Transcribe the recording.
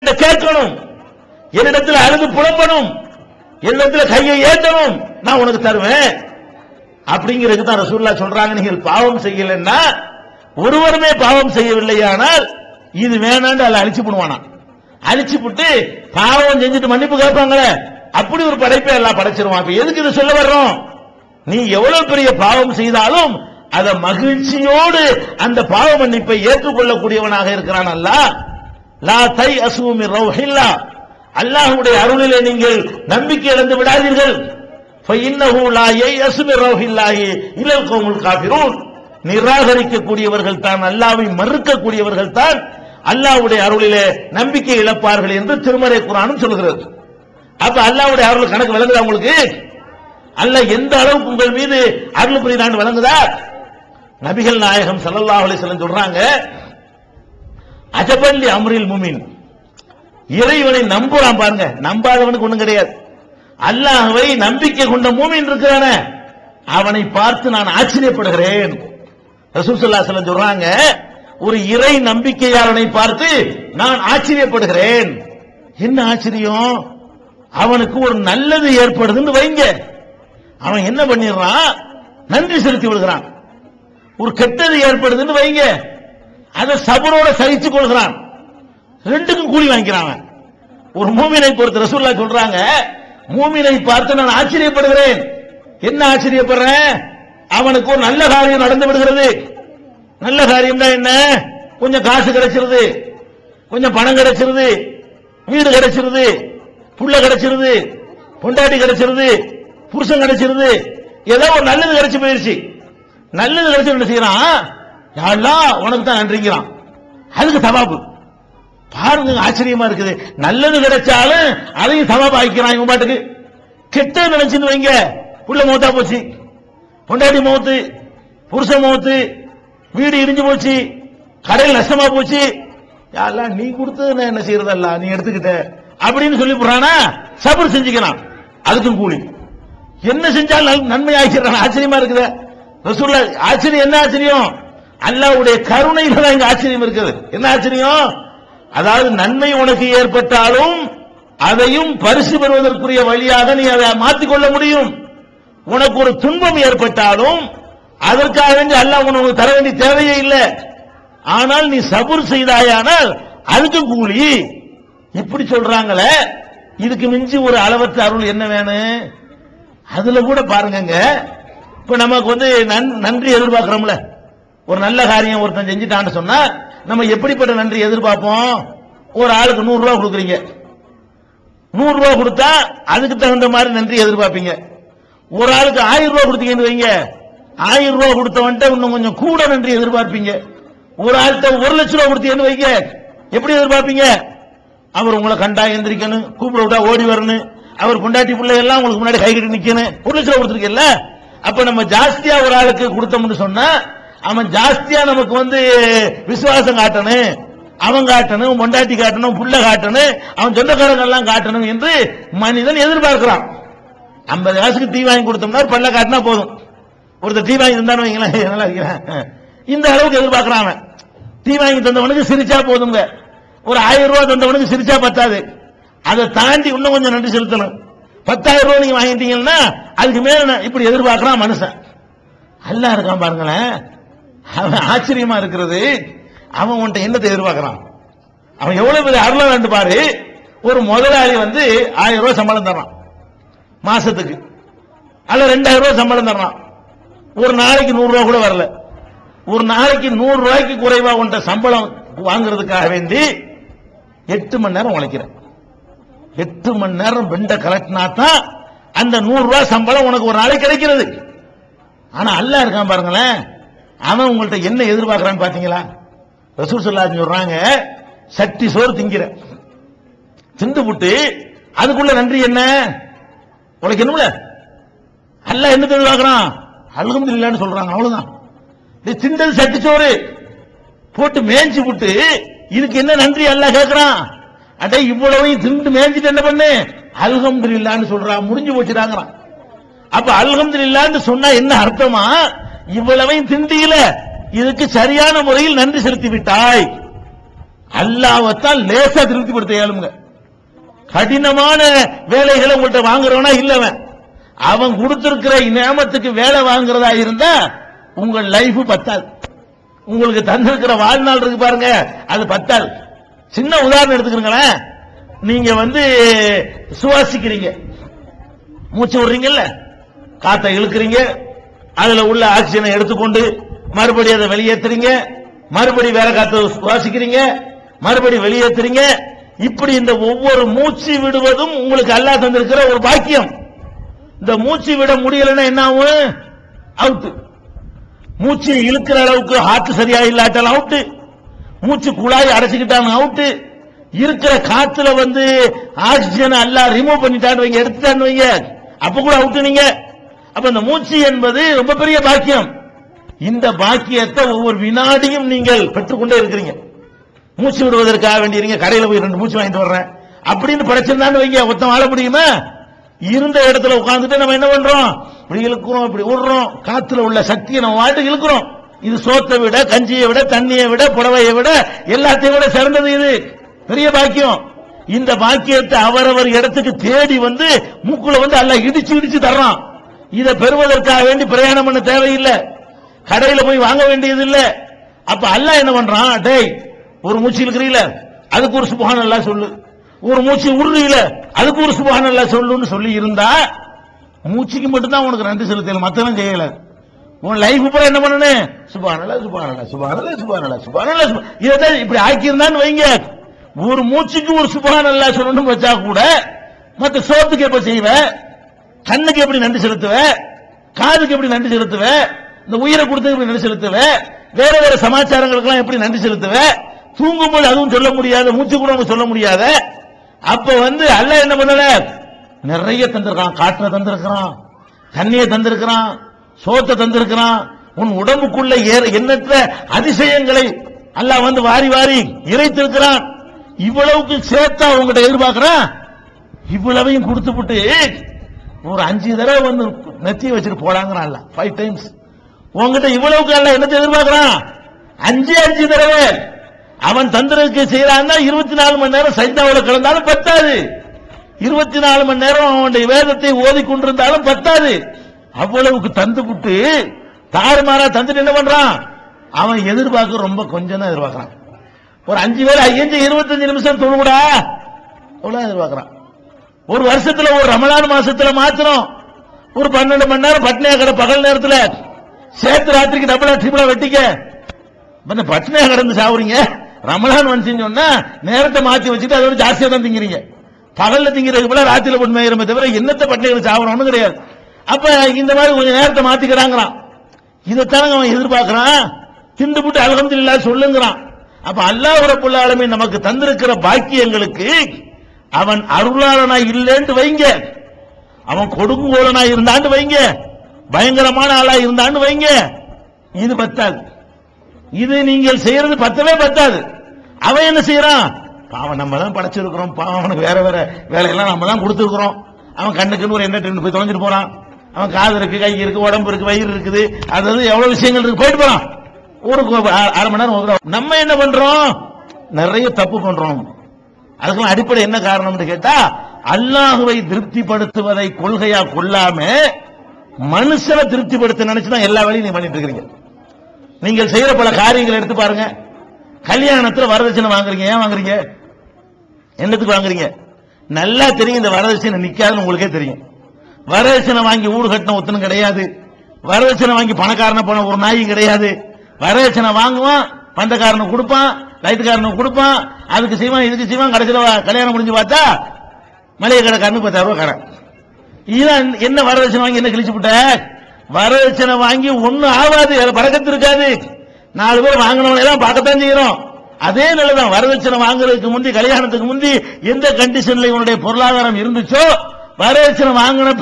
கேட்கணும், என்னிடத்தில் அழுது புலம்பணும், என்னிடத்தில் கையை ஏற்றணும், நான் உனக்கு தருவேன் அப்படிங்கிறது தான் ரசூலுல்லாஹ் சொல்றாங்க. நீங்கள் பாவம் செய்யலன்னா, ஒருவருமே பாவம் செய்யவில்லையானால் இது வேணான்னு அல்ல அழிச்சு போடுவானா. அழிச்சு போட்டு பாவம் செஞ்சுட்டு மன்னிப்பு கேட்பாங்களே, அப்படி ஒரு படைப்பை எல்லாம் படைச்சிருவான். அப்ப எதுக்கு இது சொல்ல வர்றோம்? நீ எவ்வளவு பெரிய பாவம் செய்தாலும் அதை மகிழ்ச்சியோடு அந்த பாவ மன்னிப்பை ஏற்றுக்கொள்ளக்கூடியவனாக இருக்கிறான் அல்லாஹ். லா தை அசுமி ரௌஹில்லா, அல்லாஹ்வுடைய அருளிலே நீங்கள் நம்பிக்கை இழந்து விடாதீர்கள். ஃபஇன்னஹு லா யயஸு மின் ரௌஹில்லாஹி இல்லல் கௌமுல் காஃபிரூன், நிராகரிக்கக்கூடியவர்கள் தான், அல்லாஹ்வை மறுக்கக்கூடியவர்கள் தான் அல்லாஹ்வுடைய அருளிலே நம்பிக்கை இழப்பார்கள் என்று திருமறை குர்ஆனும் சொல்கிறது. அப்ப அல்லாஹ்வுடைய அருள் கணக்கு விளங்குதா உங்களுக்கு? அல்லாஹ் எந்த அளவுக்கு உங்கள் மீது அருள் புரிந்தான் விளங்குதா? நபிகள் நாயகம் ஸல்லல்லாஹு அலைஹி வஸல்லம் சொல்றாங்க, அஜபல்லி அம்ரில் முமின், இறைவனை நம்புறான் பாருங்க, நம்பாதவனுக்கு ஒண்ணும் கிடையாது. அல்லாஹ்வை நம்பிக்கை கொண்ட மூமின் இருக்கிறானே, அவனை பார்த்து நான் ஆச்சரியப்படுகிறேன். ரசூல் ஸல்லல்லாஹு அலைஹி வஸல்லம் சொல்றாங்க, ஒரு இறை நம்பிக்கையாளனை பார்த்து நான் ஆச்சரியப்படுகிறேன். என்ன ஆச்சரியம்? அவனுக்கு ஒரு நல்லது ஏற்படுதுன்னு வைங்க, அவன் என்ன பண்ணிடுறான்? நன்றி செலுத்தி விடுகிறான். ஒரு கெட்டது ஏற்படுதுன்னு வைங்க, அதை சபரோட சகிச்சு கொள்கிறான். ரெண்டுக்கும் கூலி வாங்கிக்கிறான். ஒரு மூமினை பொறுத்து ரசூலுல்லாஹ் சொல்றாங்க, மூமினை பார்த்து நான் ஆச்சரியப்படுகிறேன். என்ன ஆச்சரியப்படுறேன்? அவனுக்கு ஒரு நல்ல காரியம் நடந்து விடுகிறது. நல்ல காரியம் தான் என்ன? கொஞ்சம் காசு கிடைச்சிருது, கொஞ்சம் பணம் கிடைச்சிருது, வீடு கிடைச்சிருது, புள்ள கிடைச்சிருது, பொண்டாட்டி கிடைச்சிருது, புருஷன் கிடைச்சிருது, ஏதோ ஒரு நல்லது கிடைச்சு போயிருச்சு. நல்லது கிடைச்சு என்ன செய்யறான்? யா அல்லாஹ் உனக்கு தான் நன்றிங்கிறான். அதுக்கு தவாபு பாருங்க, ஆச்சரியமா இருக்குது. நல்லது கிடைச்சாலும் அதையும் தவாபு ஆக்கிக்கிறான் இவன் பாட்டுக்கு. கெட்டது நினைச்சுன்னு வைங்க, புள்ள மௌத்தா போச்சு, பொண்டாட்டி மௌத்து, புருஷன் மௌத்து, வீடு இடிஞ்சு போச்சு, கடையில் நஷ்டமா போச்சு, யா அல்லாஹ் நீ கொடுத்தது நான் என்ன செய்யறதல்ல, நீ எடுத்துக்கிட்ட அப்படின்னு சொல்லி போறானா, சபர் செஞ்சுக்கிறான். அதுக்கும் கூலி. என்ன செஞ்சாலும் நன்மை ஆகிக்கிறான். ஆச்சரியமா இருக்குது. ரசூலுல்லாஹ் ஆச்சரியம். என்ன ஆச்சரியம்? அல்லாஹ்வுடைய கருணையில தான் இங்க ஆச்சரியம் இருக்குது. என்ன ஆச்சரியம்? அதாவது நன்மை உனக்கு ஏற்பட்டாலும் அதையும் பரிசு பெறுவதற்குரிய வழியாக நீ அதை மாற்றிக்கொள்ள முடியும். உனக்கு ஒரு துன்பம் ஏற்பட்டாலும் அதற்காக அல்லாஹ் உனக்கு தர வேண்டிய தேவையே இல்லை. ஆனால் நீ சபூர் செய்தாயானால் அதுக்கு கூலி. இப்படி சொல்றாங்களே, இதுக்கு மிஞ்சி ஒரு அளவற்ற அருள் என்ன வேணும்? அதுல கூட பாருங்க, இப்ப நமக்கு நன்றி எதிர்பார்க்கிறோம்ல. ஒரு நல்ல காரியம் ஒருத்தன் செஞ்சுட்டான்னு சொன்னா நம்ம எப்படிப்பட்ட நன்றி எதிர்பார்ப்போம்? ஒரு ஆளுக்கு 100 ரூபாய் கொடுக்குறீங்க, 100 ரூபாய் கொடுத்தா அதுக்கு தகுந்த மாதிரி நன்றி எதிர்பார்ப்பீங்க. ஒரு ஆளுக்கு 1000 ரூபாய் கொடுத்தீங்கன்னு வைங்க, 1000 ரூபாய் கொடுத்தவன்ட்ட இன்னும் கொஞ்சம் கூட நன்றி எதிர்பார்ப்பீங்க. ஒரு ஆள்கிட்ட 1 லட்சம் ரூபாய் கொடுத்தீங்கன்னு வைங்க, எப்படி எதிர்பார்ப்பீங்க? அவர் உங்களை கண்டா எந்திரிக்கணும், கூப்பிட விட்டா ஓடி வரணும், அவர் கொண்டாட்டி பிள்ளை எல்லாம் உங்களுக்கு முன்னாடி கை கட்டி நிக்கணும். 1 லட்சம் ரூபாய் கொடுத்துருக்கல. அப்ப நம்ம ஜாஸ்தியா ஒரு ஆளுக்கு கொடுத்தோம்னு சொன்னா அவன் ஜாஸ்தியா நமக்கு விசுவாசம் காட்டணும், அவன் காட்டணும், பொண்டாட்டி காட்டணும், புள்ள காட்டணும், அவன் சொந்தக்காரங்க எல்லாம் காட்டணும் என்று மனிதன் எதிர்பார்க்கிறான். 50 காசுக்கு டீ வாங்கி கொடுத்தோம்னா பல்ல காட்டினா போதும். ஒருத்தர் டீ வாங்கி தந்தானு வைங்களேன், இந்த அளவுக்கு எதிர்பார்க்கிறான். அவன் டீ வாங்கி தந்தவனுக்கு சிரிச்சா போதுங்க. ஒரு 1000 ரூபாய் தந்தவனுக்கு சிரிச்சா பத்தாது, அதை தாண்டி இன்னும் கொஞ்சம் நன்றி செலுத்தணும். 10,000 ரூபாய் நீங்க வாங்கிட்டீங்கன்னா அதுக்கு மேல இப்படி எதிர்பார்க்கிறான் மனுஷன். அல்லாஹ் இருக்கான் பாருங்களேன், அவன் ஆச்சரியமா இருக்கிறது. அவன் உன்ட்ட என்னத்தை எதிர்பார்க்கிறான்? அவன் எவ்வளவு பெரிய அருள வேண்டும் பாரு. ஒரு முதலாளி 1000 ரூபாய் சம்பளம் தர்றான் மாசத்துக்கு, அல்ல 2000 ரூபாய் சம்பளம் தர்றான். ஒரு நாளைக்கு 100 ரூபாய் கூட வரல. ஒரு நாளைக்கு 100 ரூபாய்க்கு குறைவா உன்ட்ட சம்பளம் வாங்குறதுக்காக வேண்டி 8 மணி நேரம் உழைக்கிறேன். 8 மணி நேரம் பெண்ட கலெக்டினா தான் அந்த 100 ரூபாய் சம்பளம் உனக்கு ஒரு நாளைக்கு கிடைக்கிறது. ஆனா அல்லாஹ் இருக்கான் பாருங்களேன், அவன் உங்கள்ட்ட என்ன எதிர்பார்க்கிறான்னு பாத்தீங்களா? ரசூல் ஸல்லல்லாஹு அலைஹி வஸல்லம் சொல்றாங்க, சட்டி சோறு திங்கிற, திண்டு புட்டு அதுக்குள்ள நன்றி என்ன உழைக்கணும்ல. அல்லாஹ் என்ன எதிர்பார்க்கிறான்? அல்ஹம்துலில்லாஹ்னு சொல்றாங்க. அவ்வளவுதான். திண்டது சட்டி சோறு போட்டு மேய்ச்சி விட்டு இதுக்கு என்ன நன்றி அல்லாஹ் கேட்கிறான்? அட இவ்வளவையும் திண்டு மேய்ச்சிட்டு என்ன பண்ணு? அல்ஹம்துலில்லாஹ்னு சொல்றான். முடிஞ்சு போச்சுடாங்கறான். அப்ப அல்ஹம்துலில்லாஹ்னு சொன்னா என்ன அர்த்தமா? இவ்வளவையும் திண்டியில இதுக்கு சரியான முறையில் நன்றி செலுத்தி விட்டாய். அல்லாஹ்வைத்தான் லேசா திருப்திப்படுத்த இயலுங்க. கடினமான வேலைகளை உங்கள்கிட்ட வாங்குறவனா இல்லவன், அவன் கொடுத்திருக்கிற நியமத்துக்கு வேலை வாங்குறதா இருந்தா உங்கள் லைஃப் பத்தாது. உங்களுக்கு தந்திருக்கிற வாழ்நாள் இருக்கு பாருங்க, அது பத்தாது. சின்ன உதாரணம் எடுத்துக்கிறீங்களேன். நீங்க சுவாசிக்கிறீங்க, மூச்சு விடுறீங்கல்ல, காத்தை இழுக்கிறீங்க, அதுல உள்ள ஆக்சிஜனை எடுத்துக்கொண்டு மறுபடியும் அதை வெளியேற்றுறீங்க, மறுபடியும் வேற காத்தை சுவாசிக்கிறீங்க, மறுபடியும் வெளியேற்றுறீங்க. இப்படி இந்த ஒவ்வொரு மூச்சு விடுவதும் உங்களுக்கு அல்லாஹ் தந்திருக்கிற ஒரு பாக்கியம். இந்த மூச்சு விட முடியலன்னா என்ன ஆகும்? அவுட். மூச்சு இழுக்கிற அளவுக்கு ஹார்ட் சரியா இல்லாட்டாலும் அவுட், மூச்சு குழாய் அடைச்சுக்கிட்டாலும் அவுட், இருக்கிற காத்துல ஆக்சிஜன் அல்லாஹ் ரிமூவ் பண்ணிட்டான்னு வைங்க, எடுத்துட்டான்னு வைங்க, அப்ப கூட அவுட் நீங்க. அப்ப இந்த மூச்சு என்பது ரொம்ப பெரிய பாக்கியம். இந்த பாக்கியத்தை ஒவ்வொரு வினாடியும் நீங்கள் பெற்றுக்கொண்டே இருக்கிறீங்க. மூச்சு விடுவதற்காக வேண்டிய கடையில் போய் 2 மூச்சு வாங்கிட்டு வர்றேன் அப்படின்னு படைச்சிருந்தான்னு வைங்க, ஒருத்தன் வாழ முடியுமா? இருந்த இடத்துல உட்கார்ந்துட்டு நம்ம என்ன பண்றோம்? இப்படி இழுக்கிறோம், இப்படி விடுறோம், காத்துல உள்ள சக்தியை நம்ம வாட்டு இழுக்கிறோம். இது சோத்தை விட, கஞ்சியை விட, தண்ணியை விட, புடவையை விட, எல்லாத்தையும் விட சிறந்தது. இது பெரிய பாக்கியம். இந்த பாக்கியத்தை அவரவர் இடத்துக்கு தேடி மூக்குல அல்லாஹ் இடிச்சு இடிச்சு தர்றான். இதை பெறுவதற்காக வேண்டி பிரயாணம் பண்ண தேவையில்லை, கடையில போய் வாங்க வேண்டியது இல்லை. அப்ப அல்லாஹ் என்ன பண்றான்? டேய், ஒரு மூச்சு இருக்கிறீல, அதுக்கு ஒரு சுப்ஹானல்லாஹ் சொல்லு, ஒரு மூச்சு உருறீல, அதுக்கு ஒரு சுப்ஹானல்லாஹ் சொல்லுன்னு சொல்லி இருந்தா மூச்சுக்கு மட்டும்தான் உனக்கு நன்றி செலுத்தல, மத்தவன் செய்யல. உன் லைஃப் பூரா என்ன பண்ணனே? சுப்ஹானல்லாஹ் சுப்ஹானல்லாஹ் சுப்ஹானல்லாஹ் சுப்ஹானல்லாஹ் சுப்ஹானல்லாஹ். இதை இப்படி ஆக்கியிருந்தான்னு வைங்க, ஒரு மூச்சுக்கு ஒரு சுப்ஹானல்லாஹ் சொல்லணும் வச்சா கூட மத்த சோத்துக்கு எப்ப செய்வ, கண்ணுக்கு எப்படி நன்றி செலுத்துவ, காதுக்கு எப்படி நன்றி செலுத்துவ, இந்த உயிரை கொடுத்து எப்படி நன்றி செலுத்துவ, வேற வேற சமாச்சாரங்களுக்கெல்லாம் எப்படி நன்றி செலுத்துவ, தூங்கும்போது அதுவும் சொல்ல முடியாத, மூச்சு கூட சொல்ல முடியாத. அப்ப அல்லாஹ் என்ன பண்ணல? நிறைய தந்திருக்கான், காற்றை தந்திருக்கிறான், தண்ணியை தந்திருக்கிறான், சோத்தை தந்திருக்கிறான். உன் உடம்புக்குள்ள எண்ணற்ற அதிசயங்களை அல்லாஹ் வாரி வாரி இறைத்திருக்கிறான். இவ்வளவுக்கு சேர்த்தா உங்ககிட்ட எதிர்பார்க்கிறான். இவ்வளவையும் கொடுத்துவிட்டு ஒரு 5 தடவை நெத்தியை வச்சுட்டு போடாங்கிறான் அல்ல, 5 டைம்ஸ். உங்ககிட்ட இவ்வளவுக்கு அல்ல என்னத்தை எதிர்பார்க்கிறான்? 5 தடவை. அவன் தந்திரக்கு செய்யறான்னா 24 மணி நேரம் சைதாவில் கிடந்தாலும் பத்தாது, 24 மணி நேரம் அவனுடைய வேதத்தை ஓதிக்கொண்டிருந்தாலும் பத்தாது. அவ்வளவுக்கு தந்து விட்டு தாறுமாறா தந்துட்டு என்ன பண்றான்? அவன் எதிர்பார்க்க ரொம்ப கொஞ்சம் தான் எதிர்பார்க்கிறான். ஒரு 5 வேளை 25 நிமிஷம் தொழுகூடா அவ்வளவு எதிர்பார்க்கிறான். ஒரு வருஷத்துல ஒரு ரமலான் மாசத்துல மாத்திரம் ஒரு 12 மணி நேரம் பட்னியா கடை பகல் நேரத்துல சேர்த்து ராத்திரிக்கு டபுளா ட்ரிபிளா வெட்டிக்க. பட்னியா கடந்து சாவுறீங்க. ரமலான் வந்துச்சுன்னு சொன்னா நேரத்தை மாத்தி வச்சுட்டு அதோட ஜாஸ்தியா தான் திங்கிறீங்க. பகல்ல திங்கிறதுக்கு போல ராத்திரில போட்டு மேயிரமே தவிர என்னத்தை பட்னியை சாவுறோம்னு கிடையாது. அப்ப இந்த மாதிரி கொஞ்சம் நேரத்தை மாத்திக்கிறாங்கிறான். இதைத்தானங்க அவன் எதிர்பார்க்கிறான். திண்டு புட்டு அல்ஹம்துலில்லாஹ் சொல்லுங்கிறான். அப்ப அல்லாஹ் ரப்பல் ஆலமீன் நமக்கு தந்திருக்கிற பாக்கியங்களுக்கு அவன் அருளாளனாய் இல்லைன்னு வைங்க, அவன் கொடுங்கோலனாய் இருந்தான்னு வைங்க, பயங்கரமான ஆளா இருந்தான்னு வைங்க, இது பத்தாது. இது நீங்கள் செய்யறது பத்தவே பத்தாது. அவன் என்ன செய்யறான்? பாவம் நம்ம தான் படைச்சிருக்கிறோம், பாவம் அவனுக்கு வேற வேற வேலையெல்லாம் நம்ம தான் கொடுத்துருக்கிறோம். அவன் கண்ணுக்குன்னு ஒரு எண்ணெய் போய் தொலைஞ்சிட்டு போறான், அவன் காது இருக்கு, கை இருக்கு, உடம்பு இருக்கு, வயிறு இருக்குது, அதாவது எவ்வளவு விஷயங்கள் இருக்கு, போயிட்டு போறான். ஒரு 1/2 மணி நேரம். நம்ம என்ன பண்றோம்? நிறைய தப்பு பண்றோம். அதுக்கெல்லாம் அடிப்படை என்ன காரணம்னு கேட்டா, அல்லாஹுவை திருப்திப்படுத்துவதை கொள்கையா கொள்ளாம மனுஷனை திருப்திப்படுத்த நினைச்சுதான் எல்லா வேலையும் நீங்க பண்ணிட்டு இருக்கீங்க. நீங்கள் செய்யற பல காரியங்களை எடுத்து பாருங்க. கல்யாணத்துல வரதட்சணை வாங்குறீங்க, ஏன் வாங்குறீங்க? என்னத்துக்கு வாங்குறீங்க? நல்லா தெரியும் இந்த வரதட்சணை நிக்காதுன்னு உங்களுக்கே தெரியும். வரதட்சணை வாங்கி ஊடு கட்டின ஒத்தனும் கிடையாது, வரதட்சணை வாங்கி பணக்காரனை போன ஒரு நாயும் கிடையாது. வரதட்சணை வாங்குவான், பந்தக்காரனுக்கு கொடுப்பான், லைட்டுக்காரனுக்கு கொடுப்பான், அதுக்கு செய்வான், இதுக்கு செய்வான். கடைசியில் கல்யாணம் முடிஞ்சு பார்த்தா மளிகை கடைக்காரனுக்கு 10,000 ரூபாய் கடன். இதுதான் என்ன வரதட்சணை வாங்கி என்ன கிழிச்சு விட்ட? வரதட்சணை வாங்கி ஒன்னும் ஆகாது, பறக்கத்து இருக்காது. 4 பேர் வாங்கினவங்க எல்லாம் பார்க்கத்தான் செய்யறோம். அதே நிலைதான் வரதட்சணை வாங்குறதுக்கு முந்தி, கல்யாணத்துக்கு முந்தி எந்த கண்டிஷன்ல இவனுடைய பொருளாதாரம் இருந்துச்சோ வரதட்சணை வாங்கின